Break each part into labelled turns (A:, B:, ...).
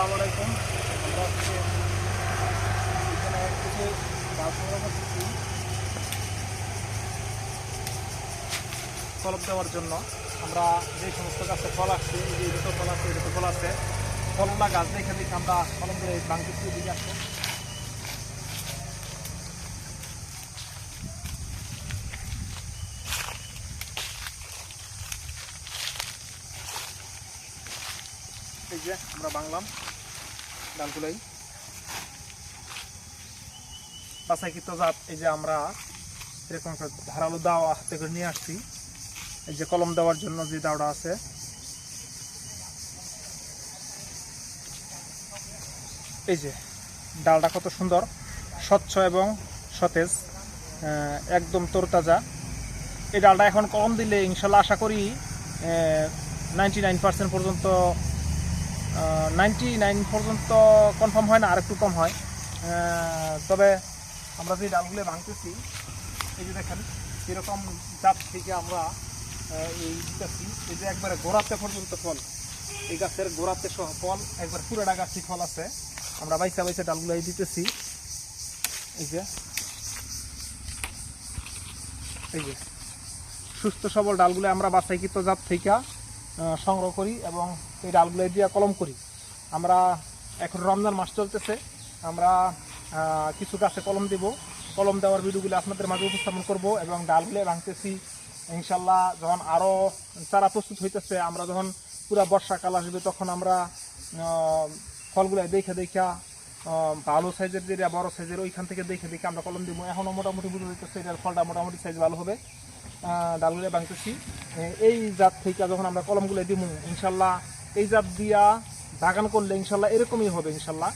A: আসসালামু আলাইকুম। আমরা আজকে এখানে কিছু গাছ সংগ্রহ করতেছি ফলক দেওয়ার জন্য। আমরা যে সমস্ত গাছে ফল আসছে, এই যে দুটো ফল আছে, এই দুটো ফল আছে, ফলগুলা গাছ দেখে দেখে আমরা ফলগুলো ভাঙতেছি দিকে আসছে। এই যে আমরা বাংলাম ডালগুলোই বাছাইকৃত জাত। এই যে আমরা এরকম একটা ধারালো দাও হাতে করে নিয়ে আসছি, এই যে কলম দেওয়ার জন্য যে দাওটা আছে। এই যে ডালটা কত সুন্দর, স্বচ্ছ এবং সতেজ, একদম তরতাজা। এই ডালটা এখন কলম দিলে ইনশাল্লাহ আশা করি 99% পর্যন্ত 99 পর্যন্ত কনফার্ম হয় না, আর একটু কম হয়। তবে আমরা যে ডালগুলো ভাঙতেছি, এই যে দেখেন এরকম জাত থেকে আমরা এই দিতেছি। এই যে একবারে গোড়াতে পর্যন্ত ফল, এই গাছের গোড়াতে সহ ফল, একবার পুরোটা গাছই ফল আছে। আমরা বাইসা বাইসা ডালগুলো দিতেছি। এই যে সুস্থ সবল ডালগুলো আমরা বাছাইকৃত জাত থেকে সংগ্রহ করি এবং এই ডালগুলো দিয়ে কলম করি। আমরা এখন রমজান মাস চলতেছে, আমরা কিছু গাছে কলম দেব। কলম দেওয়ার ভিডিওগুলো আপনাদের মাঝে উপস্থাপন করব এবং ডালগুলো ভাঙতেছি ইনশাল্লাহ। যখন আরও চারা প্রস্তুত হইতেছে, আমরা যখন পুরা বর্ষাকাল আসবে, তখন আমরা ফলগুলো দেখে দেখা ভালো সাইজের, যেটা বড় সাইজের, ওইখান থেকে দেখে দেখে আমরা কলম দিব। এখনও মোটামুটি বুঝে দিতেছে এটার ফলটা মোটামুটি সাইজ ভালো হবে। ডালগুলো ভাঙতেছি এই জাত থেকে যখন আমরা কলমগুলো দিব ইনশাল্লাহ, এই জাত দিয়া বাগান করলে ইনশাল্লাহ এরকমই হবে ইনশাল্লাহ।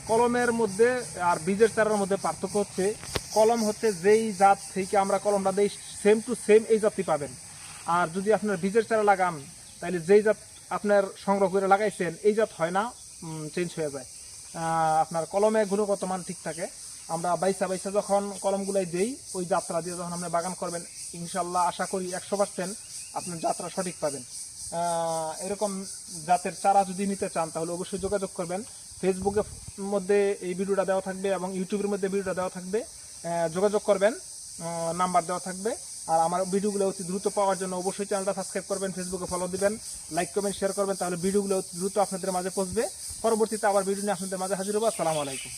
A: কলমের মধ্যে আর বীজের চারার মধ্যে পার্থক্য হচ্ছে, কলম হচ্ছে যেই জাত থেকে আমরা কলমটা দিই সেম টু সেম এই জাতই পাবেন। আর যদি আপনার বীজের চারা লাগান, তাহলে যেই জাত আপনার সংগ্রহ করে লাগাইছেন এই জাত হয় না, চেঞ্জ হয়ে যায়। আপনার কলমে গুণগত মান ঠিক থাকে। আমরা বাইসা বাইসা যখন কলমগুলাই দিই, ওই যাত্রা দিয়ে যখন আপনি বাগান করবেন ইনশাল্লাহ আশা করি 100% আপনার যাত্রা সঠিক পাবেন। এরকম জাতের চারা যদি নিতে চান তাহলে অবশ্যই যোগাযোগ করবেন। ফেসবুকের মধ্যে এই ভিডিওটা দেওয়া থাকবে এবং ইউটিউবের মধ্যে ভিডিওটা দেওয়া থাকবে, যোগাযোগ করবেন, নাম্বার দেওয়া থাকবে। আর আমার ভিডিওগুলো অতি দ্রুত পাওয়ার জন্য অবশ্যই চ্যানেলটা সাবস্ক্রাইব করবেন, ফেসবুকে ফলো দিবেন, লাইক কমেন্ট শেয়ার করবেন, তাহলে ভিডিওগুলো অতি দ্রুত আপনাদের মাঝে পৌঁছবে। পরবর্তীতে আবার ভিডিও নিয়ে আপনাদের মাঝে হাজির হবো। আসসালামু আলাইকুম।